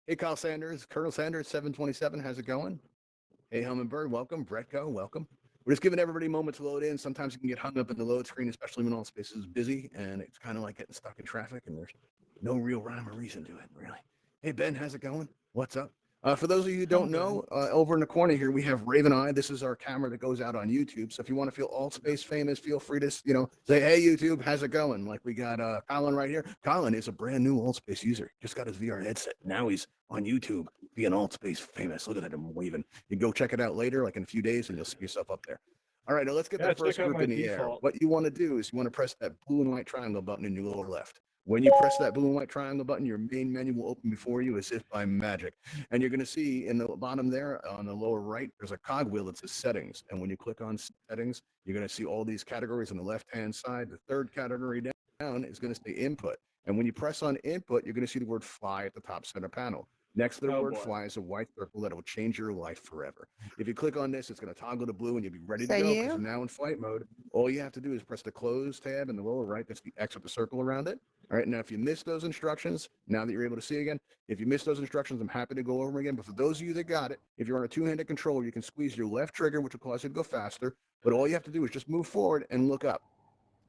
Hey, Kyle Sanders, Colonel Sanders, 727. How's it going? Hey, Hummingbird, welcome. Bretko, welcome. We're just giving everybody a moment to load in. Sometimes you can get hung up in the load screen, especially when Altspace is busy, and it's kind of like getting stuck in traffic, and there's no real rhyme or reason to it, really. Hey, Ben, how's it going? What's up? For those of you who I'm don't good. know, over in the corner here, we have Ravenhall. This is our camera that goes out on YouTube. So if you want to feel Altspace famous, feel free to, say, hey, YouTube, how's it going? Like we got Colin right here. Colin is a brand new Altspace user. Just got his VR headset. Now he's on YouTube being Altspace famous. Look at that, him waving. You can go check it out later, like in a few days, and you'll see yourself up there. All right, now let's get Yeah, that check first out group my in the air. default. What you want to do is you want to press that blue and white triangle button in your lower left. When you press that blue and white triangle button, your main menu will open before you as if by magic. And you're going to see in the bottom there on the lower right, there's a cogwheel that says settings. And when you click on settings, you're going to see all these categories on the left-hand side. The third category down is going to say input. And when you press on input, you're going to see the word fly at the top center panel. Next to the Oh word boy. fly is a white circle that will change your life forever. If you click on this, it's going to toggle to blue and you'll be ready to So go because you're you? now in flight mode. All you have to do is press the close tab in the lower right. That's the X with the circle around it. All right. Now, if you missed those instructions, now that you're able to see again, if you missed those instructions, I'm happy to go over them again. But for those of you that got it, if you're on a two-handed controller, you can squeeze your left trigger, which will cause you to go faster. But all you have to do is just move forward and look up.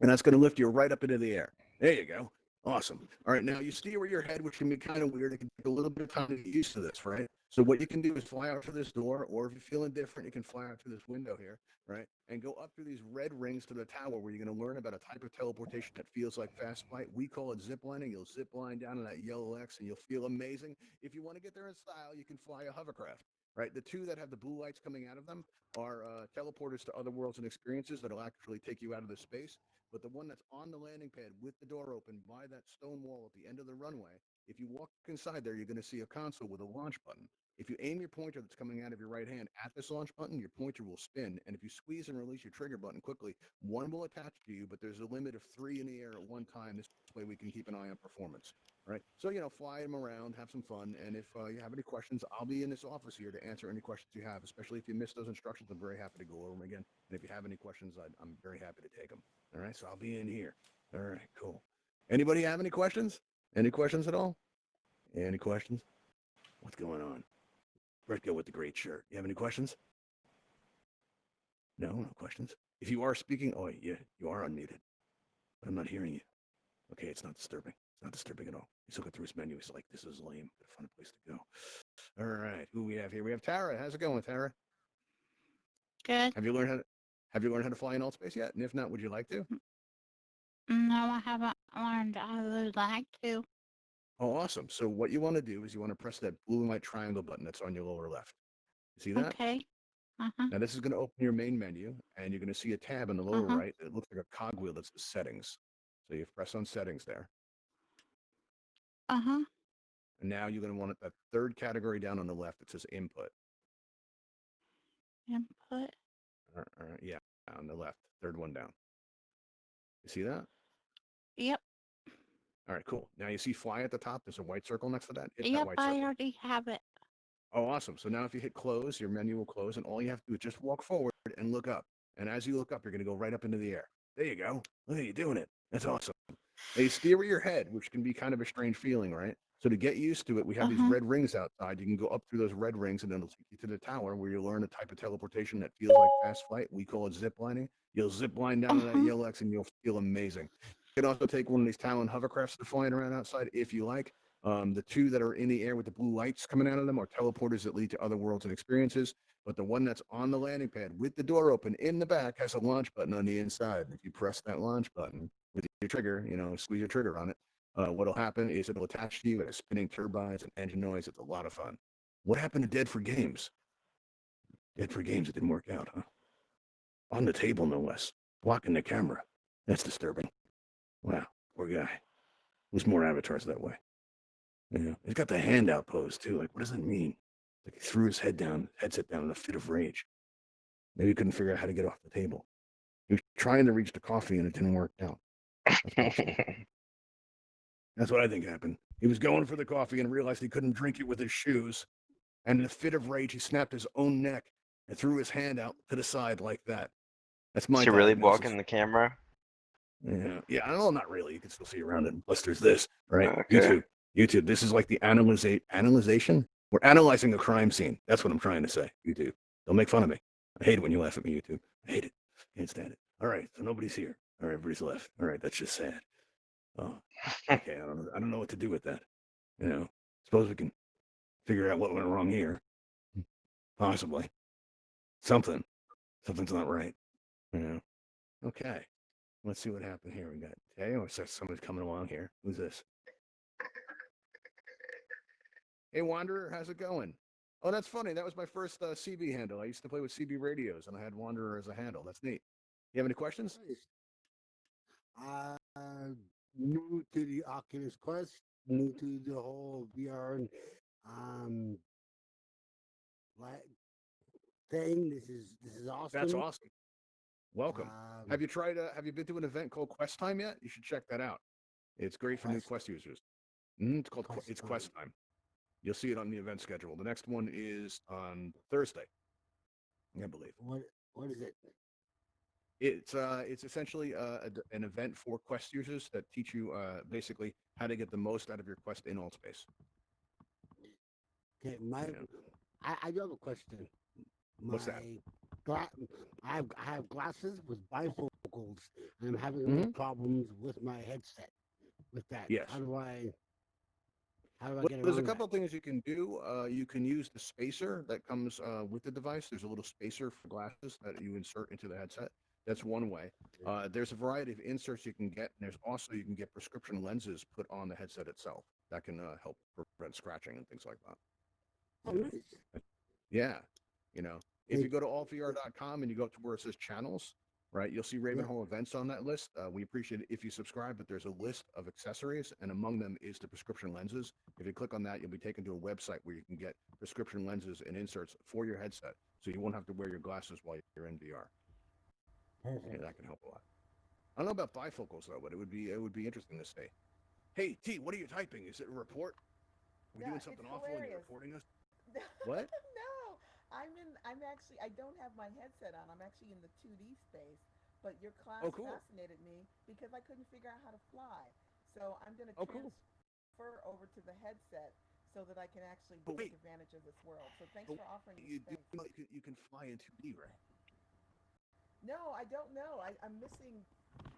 And that's going to lift you right up into the air. There you go. Awesome. All right, now you steer your head, which can be kind of weird. It can take a little bit of time to get used to this, right? So what you can do is fly out to this door, or if you're feeling different, you can fly out to this window here, right? And go up through these red rings to the tower where you're going to learn about a type of teleportation that feels like fast flight. We call it zip lining. You'll zip line down in that yellow X and you'll feel amazing. If you want to get there in style, you can fly a hovercraft, right? The two that have the blue lights coming out of them are teleporters to other worlds and experiences that'll actually take you out of the space. But the one that's on the landing pad with the door open by that stone wall at the end of the runway, if you walk inside there, you're going to see a console with a launch button. If you aim your pointer that's coming out of your right hand at this launch button, your pointer will spin. And if you squeeze and release your trigger button quickly, one will attach to you, but there's a limit of three in the air at one time. This way we can keep an eye on performance. Right. So, fly them around, have some fun. And if you have any questions, I'll be in this office here to answer any questions you have, especially if you missed those instructions. I'm very happy to go over them again. And if you have any questions, I'm very happy to take them. All right, so I'll be in here. All right, cool. Anybody have any questions? Any questions at all? Any questions? What's going on? Bretko with the great shirt. You have any questions? No, no questions. If you are speaking, oh yeah, you are unmuted, but I'm not hearing you. Okay, it's not disturbing. It's not disturbing at all. He's looking through his menu. He's like, this is lame. But a fun place to go. All right, who we have here? We have Tara. How's it going, Tara? Good. Have you learned how to have you learned how to fly in Altspace yet? And if not, would you like to? No, I haven't learned. I would like to. Oh, awesome. So what you want to do is you want to press that blue and white triangle button that's on your lower left. You see that? Okay. Uh-huh. Now this is going to open your main menu, and you're going to see a tab in the lower Uh-huh. right that looks like a cogwheel that says settings. So you press on settings there. Uh-huh. And now you're going to want that third category down on the left that says input. Input. Yeah, on the left, third one down. You see that? Yep. All right, cool. Now you see fly at the top. There's a white circle next to that. Hit that Yep, white I circle. already have it. Oh, awesome. So now if you hit close, your menu will close, and all you have to do is just walk forward and look up. And as you look up, you're going to go right up into the air. There you go. Look at you doing it. That's awesome. Now you steer with your head, which can be kind of a strange feeling, right? So to get used to it, we have these Uh-huh. red rings outside. You can go up through those red rings, and then it'll take you to the tower where you learn a type of teleportation that feels like fast flight. We call it zip lining. You'll zip line down to that Uh-huh. yellow X, and you'll feel amazing. You can also take one of these Talon hovercrafts that are flying around outside if you like. The two that are in the air with the blue lights coming out of them are teleporters that lead to other worlds and experiences. But the one that's on the landing pad with the door open in the back has a launch button on the inside. If you press that launch button with your trigger, squeeze your trigger on it, what'll happen is it'll attach to you. It has spinning turbines and engine noise. It's a lot of fun. What happened to Dead for Games? Dead for Games, it didn't work out, huh? On the table, no less. Blocking the camera. That's disturbing. Wow, poor guy. There's more avatars that way. Yeah, he's got the handout pose too. Like, what does that mean? Like he threw his headset down in a fit of rage. Maybe he couldn't figure out how to get off the table. He was trying to reach the coffee and it didn't work out. That's possible. That's what I think happened. He was going for the coffee and realized he couldn't drink it with his shoes. And in a fit of rage, he snapped his own neck and threw his hand out to the side like that. That's my Is he really diagnosis. blocking the camera? Yeah, yeah. Well, not really. You can still see around it. Plus, there's this, right? Okay. YouTube. YouTube, this is like the analyzation. We're analyzing a crime scene. That's what I'm trying to say. YouTube, don't make fun of me. I hate it when you laugh at me, YouTube. I hate it. Can't stand it. All right, so nobody's here. All right, everybody's left. All right, that's just sad. Oh, okay. I don't know what to do with that. You know, suppose we can figure out what went wrong here. Possibly. Something's not right. You know. Okay. Let's see what happened here. We got Tay, or somebody's coming along here. Who's this? Hey, Wanderer, how's it going? Oh, that's funny. That was my first CB handle. I used to play with CB radios, and I had Wanderer as a handle. That's neat. You have any questions? Uh, New to the Oculus Quest, new to the whole VR um thing. This is awesome. That's awesome. Welcome. Um, Have you been to an event called Quest Time yet? You should check that out. It's great for new Quest users. It's Quest Time. You'll see it on the event schedule. The next one is on Thursday, I believe. What is it? It's essentially an event for Quest users that teach you basically how to get the most out of your Quest in Altspace. Okay, I do have a question. What's that? I have glasses with bifocals, and I'm having Mhm. problems with my headset. With that, Yes. How do I Well, get there's a around couple of things you can do. You can use the spacer that comes with the device. There's a little spacer for glasses that you insert into the headset. That's one way. There's a variety of inserts you can get, and there's also you can get prescription lenses put on the headset itself that can help prevent scratching and things like that. Oh, nice. Yeah, you know, if you go to altvr.com and you go up to where it says channels, right, you'll see Ravenhall events on that list. We appreciate it if you subscribe, but there's a list of accessories, and among them is the prescription lenses. If you click on that, you'll be taken to a website where you can get prescription lenses and inserts for your headset, so you won't have to wear your glasses while you're in VR. Perfect. Yeah, that can help a lot. I don't know about bifocals though, but it would be interesting to see. Hey T, what are you typing? Is it a report? Are we doing something awful and you're reporting us? What? No, I'm actually, I don't have my headset on. I'm actually in the 2D space. But your class cool. fascinated me because I couldn't figure out how to fly. So I'm going to Cool. transfer over to the headset so that I can actually take advantage of this world. So thanks for offering this space. You can fly in 2D, right? No, I don't know. I'm missing.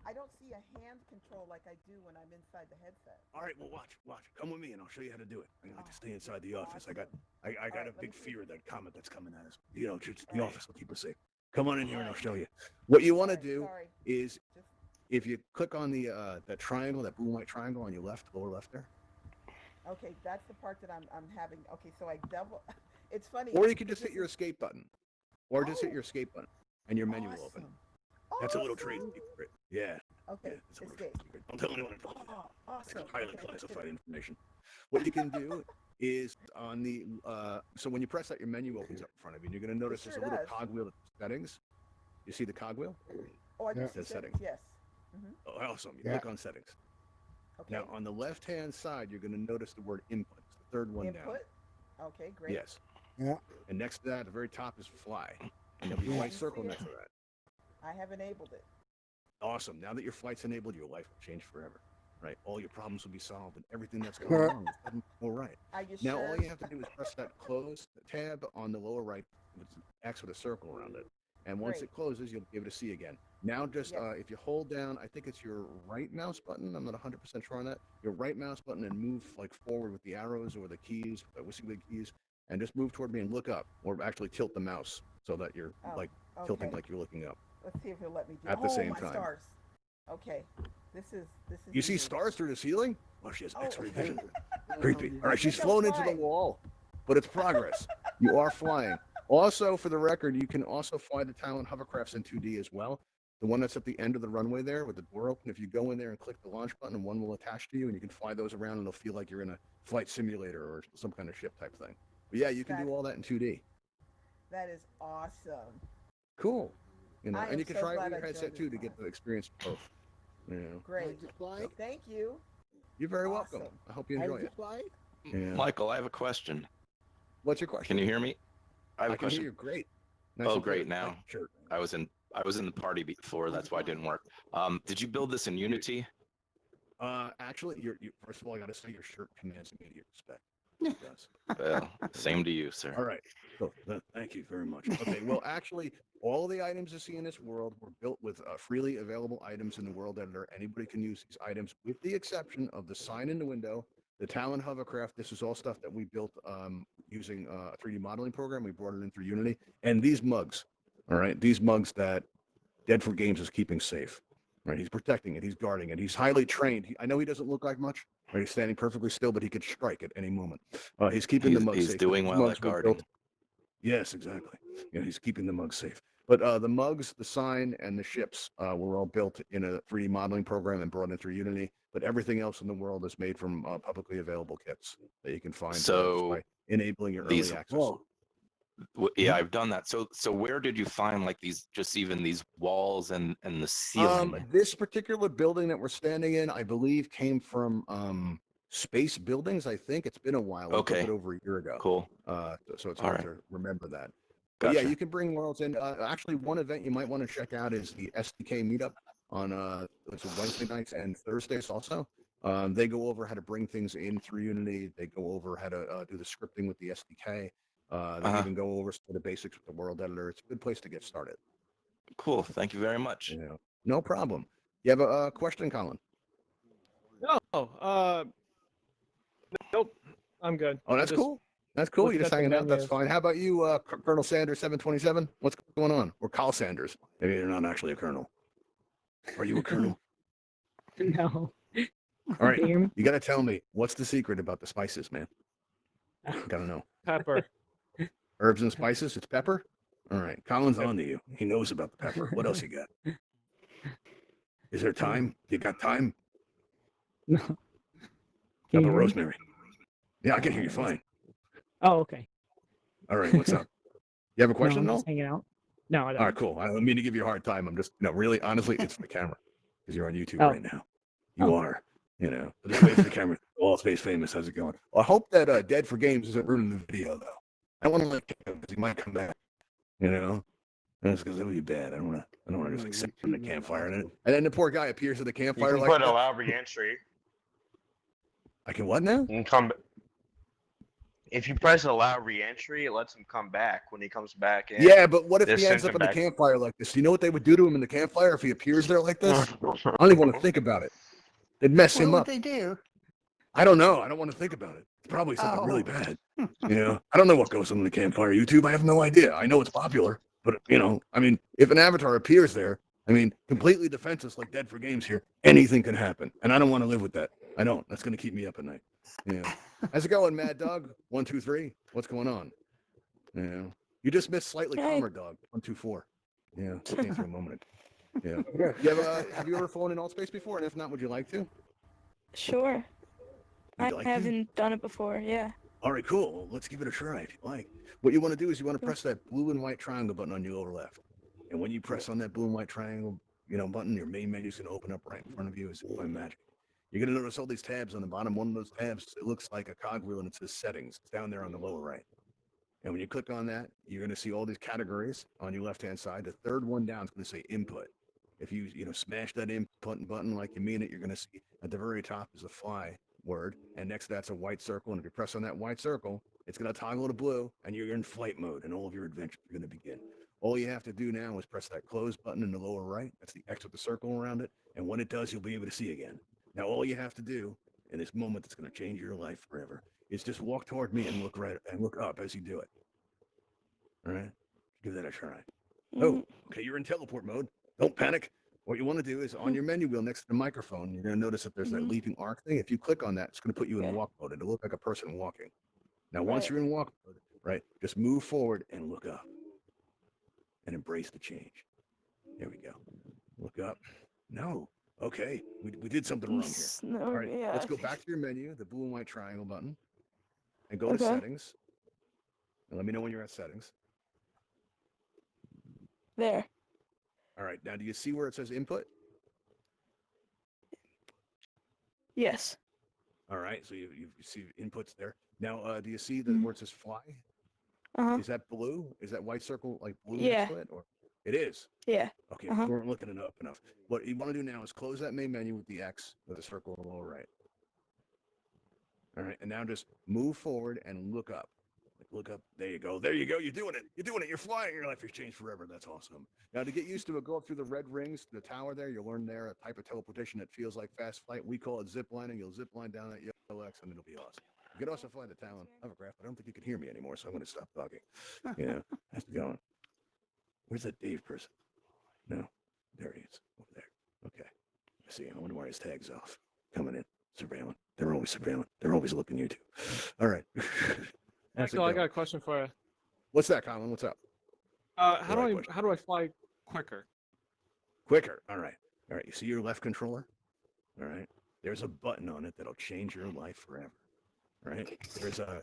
I don't see a hand control like I do when I'm inside the headset. All right, well, watch. Come with me, and I'll show you how to do it. I like to stay inside the office. Awesome. I got right, a big let me see. fear of that comet that's coming at us. You know, just the Right. office will keep us safe. Come on in here, and I'll show you. What you want to do Sorry. is, Just if you click on the that triangle, that blue and white triangle on your lower left there, okay. That's the part that I'm having. Okay, so I double. It's funny. or you can just this hit your is- escape button, or just hit Oh. your escape button, and your menu will open. Awesome. That's a little Awesome. trade secret. Yeah. Okay, Yeah, it's a little escape. trade secret. Don't tell anyone I told you that. Oh, It's awesome. highly Okay, classified information. What you can do is on the so when you press that, your menu opens up in front of you. And you're going to notice sure there's a little does. cogwheel at settings. You see the cogwheel? Oh, I do Yeah. see Says settings. settings. Yes. Oh, awesome. You Yeah. click on settings. Okay. Now on the left-hand side, you're going to notice the word input. It's the third one down. Input. Okay, great. Yes. Yeah. And next to that, at the very top is fly. And there'll be a Yeah. white circle next to that. I have enabled it. Awesome. Now that your flight's enabled, your life will change forever. Right? All your problems will be solved, and everything that's going wrong will suddenly go right. Are you Now sure? all you have to do is press that close tab on the lower right with an X with a circle around it. And once Great. it closes, you'll be able to see again. Now just Yes. if you hold down, I think it's your right mouse button. I'm not 100% sure on that. Your right mouse button and move like forward with the arrows or the keys, the WYSIWYG keys, and just move toward me and look up, or actually tilt the mouse so that you're Oh, like tilting okay. like you're looking up. Let's see if he'll let me do At the oh, same my time. stars. Okay. This is You see easy. stars through the ceiling? Oh, she has Oh, X-ray okay. vision. Creepy. All right, she's think I'm flown into the flying. wall, but it's progress. You are flying. Also, for the record, you can also fly the Talon hovercrafts in 2D as well. The one that's at the end of the runway there with the door open, if you go in there and click the launch button, one will attach to you, and you can fly those around, and it'll feel like you're in a flight simulator or some kind of ship type thing. But yeah, you can do all that in 2D. That is awesome. Cool. You know, I and am you can so try it glad with your I headset joined too this to get class. the experience of both. You know, Great. Just fly. Thank you. you're very welcome. Awesome. I hope you enjoy it. Fly. Yeah. Michael, I have a question. What's your question? Can you hear me? I have a I can hear question. you great. Nice Oh, and clear. great. Now Like, sure. I was in the party before. That's why it didn't work. Did you build this in Unity? Actually, first of all, I got to say your shirt commands immediate respect. It does. Well, same to you, sir. All right. So, thank you very much. Okay. Well, actually, all the items you see in this world were built with freely available items in the world editor. Anybody can use these items, with the exception of the sign in the window, the Talon hovercraft. This is all stuff that we built using a 3D modeling program. We brought it in through Unity, and these mugs. All right, these mugs that Dead for Games is keeping safe. Right, he's protecting it. He's guarding it. He's highly trained. I know he doesn't look like much. Right, he's standing perfectly still, but he could strike at any moment. He's keeping the mugs He's safe. doing These well mugs at were guarding. built- Yes, exactly. Yeah, he's keeping the mugs safe. But the mugs, the sign, and the ships were all built in a 3D modeling program and brought in through Unity. But everything else in the world is made from publicly available kits that you can find just So by enabling your these- early access. Whoa. Yeah, I've done that. So where did you find like these, just even these walls and the ceiling? This particular building that we're standing in, I believe, came from Space Buildings. I think it's been a while. We built Okay. it over a year ago. Cool. So it's All hard right. to remember that. But yeah, Gotcha. you can bring worlds in. Actually, one event you might want to check out is the SDK meetup on it's Wednesday nights and Thursdays also. They go over how to bring things in through Unity. They go over how to do the scripting with the SDK. They even go over some of the basics with the world editor. It's a good place to get started. Cool. Thank you very much. Yeah, no problem. You have a question, Colin? No, nope. I'm good. Oh, that's Just cool. That's cool. looking You're just at the hanging out. That's menus. fine. How about you, Colonel Sanders 727? What's going on? Or Kyle Sanders? Maybe you're not actually a colonel. Are you a colonel? No. All right. Do you hear me? You got to tell me, what's the secret about the spices, man? Got to know. Pepper. Herbs and spices? It's pepper? All right. Colin's on to you. He knows about the pepper. What else you got? Is there time? You got time? No. How Can you about hear me? rosemary? Yeah, I can hear you fine. Oh, okay. All right. What's up? You have a No, question, I'm though? just hanging out. No, I don't. All right, cool. I don't mean to give you a hard time. I'm just, really, honestly, it's for the camera because you're on YouTube Oh. right now. You Oh. are, So just wait for the camera. Altspace famous. How's it going? Well, I hope that Dead for Games isn't ruining the video, though. I want to let him because he might come back. That's because that would be bad. I don't want to just like sit on the campfire and then the poor guy appears at the You campfire can like put that. allow reentry. I can what now? You can come. If you press allow reentry, it lets him come back when he comes back in. Yeah, but what if This he ends sends up him in the back. campfire like this? You know what they would do to him in the campfire if he appears there like this? I don't even want to think about it. They'd mess What him would up. they do? I don't know. I don't want to think about it. It's probably something really bad. I don't know what goes on in the campfire YouTube. I have no idea. I know it's popular, but if an avatar appears there, completely defenseless like Dead for Games here, anything can happen. And I don't want to live with that. I don't. That's going to keep me up at night. Yeah. How's it going, Mad Dog? 1, 2, 3. What's going on? You just missed Slightly Hey. Calmer Dog. 1, 2, 4. Yeah. Came through a moment ago. Yeah. Have you ever flown in Altspace before? And if not, would you like to? Sure. Would I you like to? haven't done it before, yeah. All right, cool. Well, let's give it a try if you like. What you want to do is you want to press that blue and white triangle button on your lower left. And when you press on that blue and white triangle, button, your main menu is going to open up right in front of you as if by magic. You're going to notice all these tabs on the bottom. One of those tabs, it looks like a cogwheel and it says settings. It's down there on the lower right. And when you click on that, you're going to see all these categories on your left-hand side. The third one down is going to say input. If you, smash that input button like you mean it, you're going to see at the very top is a fly word, and next to that's a white circle. And if you press on that white circle, it's going to toggle to blue, and you're in flight mode, and all of your adventures are going to begin. All you have to do now is press that close button in the lower right. That's the X with the circle around it. And when it does, you'll be able to see again. Now, all you have to do in this moment that's going to change your life forever is just walk toward me and look right and look up as you do it. All right? Give that a try. Oh, okay, you're in teleport mode. Don't panic. What you want to do is on your menu wheel next to the microphone, you're going to notice that there's that leaping arc thing. If you click on that, it's going to put you in walk mode. It'll look like a person walking. Now, once you're in walk mode, right, just move forward and look up and embrace the change. There we go. Look up. No. Okay, we did something wrong here. All right, let's go back to your menu, the blue and white triangle button, and go to settings. And let me know when you're at settings. There. All right, now do you see where it says input? Yes. All right, so you see inputs there. Now, do you see the where it says fly? Uh-huh. Is that blue? Is that white circle like blue Yeah. next to it? Or It is. Yeah. Okay, Uh-huh. we weren't looking it up enough. What you want to do now is close that main menu with the X with a circle on the lower right. All right, and now just move forward and look up. Look up. There you go. There you go. You're doing it. You're doing it. You're flying. Your life has changed forever. That's awesome. Now, to get used to it, go up through the red rings, the tower there. You'll learn there a type of teleportation that feels like fast flight. We call it zip lining. You'll zip line down that yellow X, and it'll be awesome. You can also fly the Talon hovercraft. I don't think you can hear me anymore, so I'm going to stop talking. Yeah, how's it going? Where's that Dave person? No, there he is over there. Okay, I see. I wonder why his tag's off. Coming in, surveilling. They're always surveilling. They're always looking you too. All right. How's it So I going? got a question for you. What's that, Colin? What's up? How Right do question. I fly quicker? Quicker. All right. All right. You see your left controller? All right. There's a button on it that'll change your life forever. All right. There's a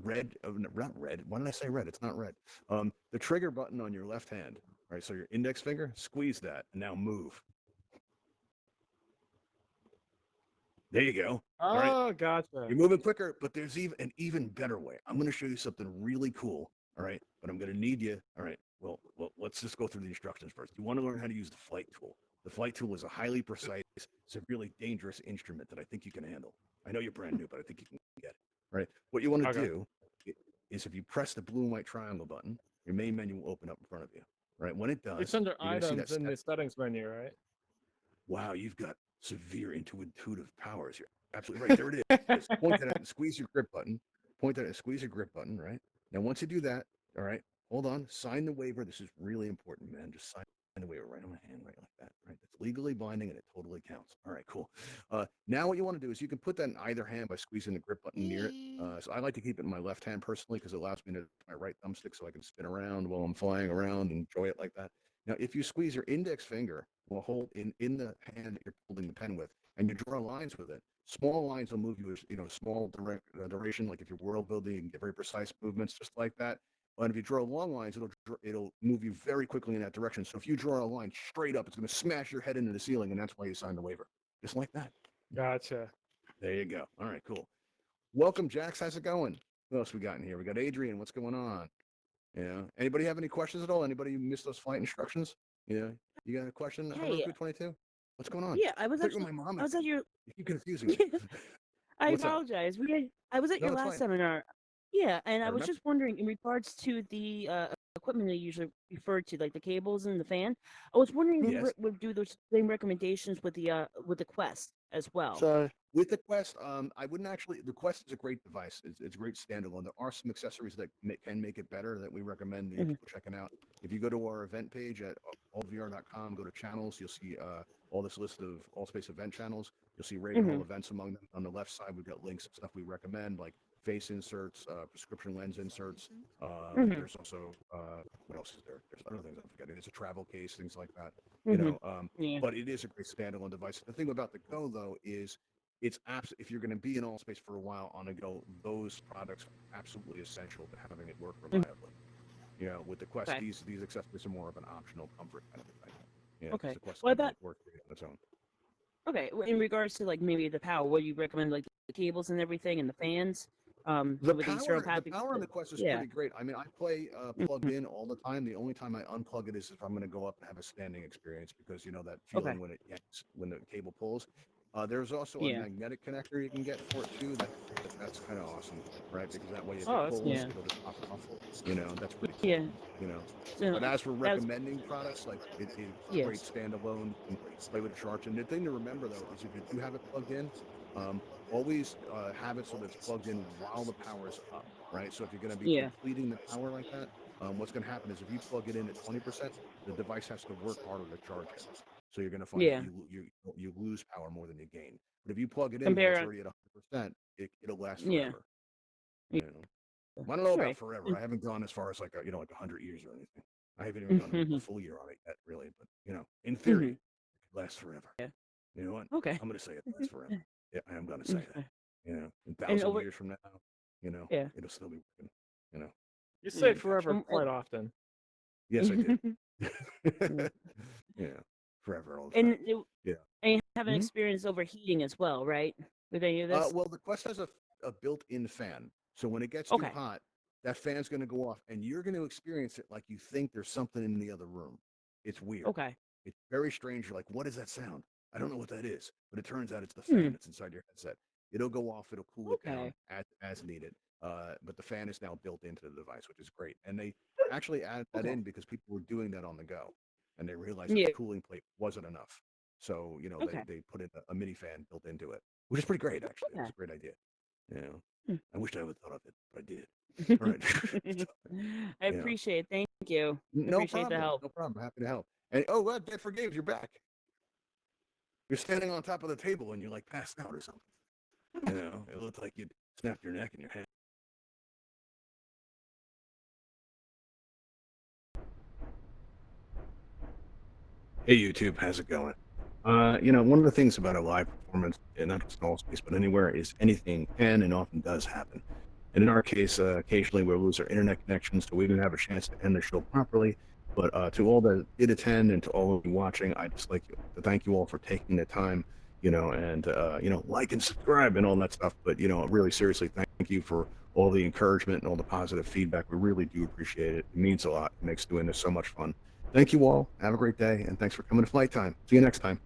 red, not red. Why did I say red? It's not red. The trigger button on your left hand. All right. So your index finger, squeeze that, and now move. There you go. All right. Oh, gotcha. You're moving quicker, but there's even an even better way. I'm going to show you something really cool. All right. But I'm going to need you. All right. Well, let's just go through the instructions first. You want to learn how to use the flight tool. The flight tool is a highly precise, severely dangerous instrument that I think you can handle. I know you're brand new, but I think you can get it. All right. What you want to Okay. do is if you press the blue and white triangle button, your main menu will open up in front of you. All right. When it does, It's under you're going to see items that in the step. settings menu, right? Wow, you've got severe intuitive powers here. Absolutely right. There it is. Point at it and squeeze your grip button. Point at it and squeeze your grip button, right? Now, once you do that, all right, hold on. Sign the waiver. This is really important, man. Just sign the waiver right on my hand, right like that, right? That's legally binding and it totally counts. All right, cool. Now what you want to do is you can put that in either hand by squeezing the grip button near it. So I like to keep it in my left hand personally because it allows me to my right thumbstick so I can spin around while I'm flying around and enjoy it like that. Now, if you squeeze your index finger, will hold in the hand that you're holding the pen with, and you draw lines with it. Small lines will move you, small duration. Like if you're world building, you can get very precise movements just like that. But if you draw long lines, it'll move you very quickly in that direction. So if you draw a line straight up, it's going to smash your head into the ceiling, and that's why you sign the waiver, just like that. Gotcha. There you go. All right, cool. Welcome, Jax. How's it going? What else we got in here? We got Adrian. What's going on? Yeah. Anybody have any questions at all? Anybody missed those flight instructions? Yeah. You got a question? Hey, Heroku 22? What's going on? yeah, I was I thought you were actually, my mom. I was at your, You keep confusing me. I What's up? apologize. I was at No, your it's last fine. seminar. Yeah, and I I was remember. just wondering in regards to the equipment that you usually refer to, like the cables and the fan. I was wondering if you Yes. would do those same recommendations with the Quest as well. So with the Quest, I wouldn't actually. The Quest is a great device. It's a great standalone. There are some accessories that can make it better that we recommend Mhm. people checking out. If you go to our event page at altvr.com, go to channels, you'll see all this list of Altspace event channels. You'll see Ravenhall events among them. On the left side, we've got links of stuff we recommend, like face inserts, prescription lens inserts. There's also what else is there? There's other things I'm forgetting. There's a travel case, things like that. Yeah. But it is a great standalone device. The thing about the Go though is it's if you're going to be in Altspace for a while on a Go, those products are absolutely essential to having it work reliably. With the Quest, Okay. these accessories are more of an optional comfort kind of thing. Yeah, Okay. because the Quest What can about work great on its own. okay? In regards to like maybe the power, what do you recommend, like the cables and everything and the fans? The With the external power, the package. power on the Quest is Yeah. pretty great. I mean, I play plugged in all the time. The only time I unplug it is if I'm going to go up and have a standing experience because that feeling Okay. when it yanks, when the cable pulls. There's also a Yeah. magnetic connector you can get for it too. That's kind of awesome, right? Because that way, if Oh, it that's pulls, Yeah. it'll just pop off. That's pretty cool. Yeah. You know. So But as for that was recommending products, like it's great yes. standalone, you can play with charge. And the thing to remember though is if you do have it plugged in, always have it so that it's plugged in while the power is up, right? So if you're going to be Yeah. depleting the power like that, what's going to happen is if you plug it in at 20%, the device has to work harder to charge it. So you're going to find that Yeah. you lose power more than you gain. But if you plug it in when it's Compare. already at 100%, it'll last Yeah. forever. You know, I don't know All about right. forever. I haven't gone as far as like 100 years or anything. I haven't even gone a full year on it yet, really. But in theory, it could last forever. Yeah. You know what? Okay. I'm going to say it lasts forever. Yeah, I am going to say that. Okay. A And 1,000 over. years from now, Yeah. it'll still be working. You know. You say Mm. forever And- quite often. Yes, I did. Mm. Forever all the and time. it, Yeah. and you have an Mhm. experience overheating as well, right? With any of this? Well, the Quest has a built-in fan, so when it gets Okay. too hot, that fan's going to go off, and you're going to experience it like you think there's something in the other room. It's weird. Okay. It's very strange. You're like, what is that sound? I don't know what that is, but it turns out it's the Hmm. fan that's inside your headset. It'll go off. It'll cool it down Okay. as needed. But the fan is now built into the device, which is great. And they actually added that Okay. in because people were doing that on the go, and they realized that Yeah. the cooling plate wasn't enough. So Okay. they put in a mini fan built into it, which is pretty great actually. It was Okay. a great idea. Hmm. I wished I would have thought of it, but I did. All right. I Yeah. appreciate it. Thank you. No Appreciate the problem. help. No problem. Happy to help. And oh, what? Dead for Games, you're back. You're standing on top of the table and you're like passed out or something. It looked like you'd snapped your neck and your head. Hey YouTube, how's it going? One of the things about a live performance, and not just Altspace, but anywhere, is anything can and often does happen. And in our case, occasionally we'll lose our internet connection, so we didn't have a chance to end the show properly. But to all that did attend and to all of you watching, I'd just like to thank you all for taking the time, and like and subscribe and all that stuff. But really seriously, thank you for all the encouragement and all the positive feedback. We really do appreciate it. It means a lot. It makes doing this so much fun. Thank you all. Have a great day, and thanks for coming to Flight Time. See you next time.